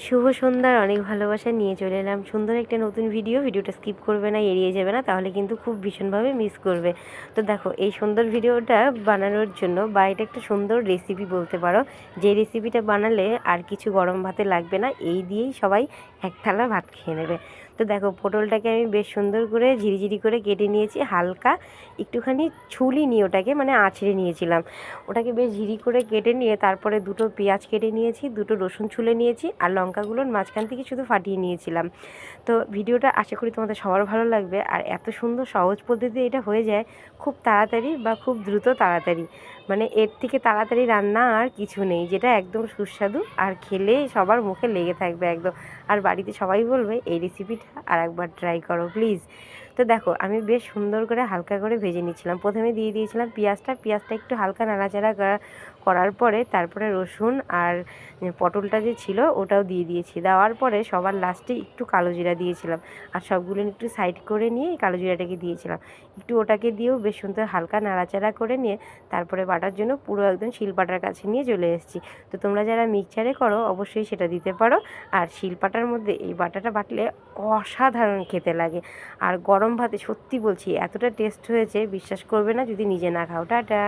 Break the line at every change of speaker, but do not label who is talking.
শুভ সন্ধ্যার অনেক ভালোবাসা নিয়ে চলে এলাম সুন্দর একটা নতুন ভিডিওটা স্কিপ করবে না, এড়িয়ে যাবে না, তাহলে কিন্তু খুব ভীষণভাবে মিস করবে। তো দেখো, এই সুন্দর ভিডিওটা বানানোর জন্য বা এটা একটা সুন্দর রেসিপি বলতে পারো, যে রেসিপিটা বানালে আর কিছু গরম ভাতে লাগবে না, এই দিয়েই সবাই এক থালা ভাত খেয়ে নেবে। তো দেখো, পটলটাকে আমি বেশ সুন্দর করে ঝিরিঝিরি করে কেটে নিয়েছি, হালকা একটুখানি ছুলি নিয়ে ওটাকে মানে আঁচড়ে নিয়েছিলাম। ওটাকে বেশ ঝিরি করে কেটে নিয়ে তারপরে দুটো পেঁয়াজ কেটে নিয়েছি, দুটো রসুন ছুলে নিয়েছি, আর লঙ্কাগুলোর মাঝখান থেকে শুধু ফাটিয়ে নিয়েছিলাম। তো ভিডিওটা আশা করি তোমাদের সবার ভালো লাগবে। আর এত সুন্দর সহজ পদ্ধতিতে এটা হয়ে যায় খুব তাড়াতাড়ি বা খুব দ্রুত তাড়াতাড়ি, মানে এর থেকে তাড়াতাড়ি রান্না আর কিছু নেই, যেটা একদম সুস্বাদু আর খেলে সবার মুখে লেগে থাকবে একদম। আর বাড়িতে সবাই বলবে এই রেসিপিটা আর একবার ট্রাই করো প্লিজ। তো দেখো, আমি বেশ সুন্দর করে হালকা করে ভেজে নিচ্ছিলাম। প্রথমে দিয়ে দিয়েছিলাম পেঁয়াজটা একটু হালকা নাড়াচাড়া করার পরে তারপরে রসুন আর পটলটা যে ছিল ওটাও দিয়ে দিয়েছি। দেওয়ার পরে সবার লাস্টে একটু কালো জিরা দিয়েছিলাম, আর সবগুলো একটু সাইড করে নিয়ে কালো জিরাটাকে দিয়েছিলাম। একটু ওটাকে দিয়েও বেশ সুন্দর হালকা নাড়াচাড়া করে নিয়ে তারপরে বাটার জন্য পুরো একদম শিলপাটার কাছে নিয়ে চলে এসেছি। তো তোমরা যারা মিক্সচারে করো অবশ্যই সেটা দিতে পারো। আর শিলপাটার মধ্যে এই বাটাটা বাটলে অসাধারণ খেতে লাগে। আর গরম ভাতে সত্যি বলছি এতটা টেস্ট হয়েছে, বিশ্বাস করবে না যদি নিজে না খাও। টাটা।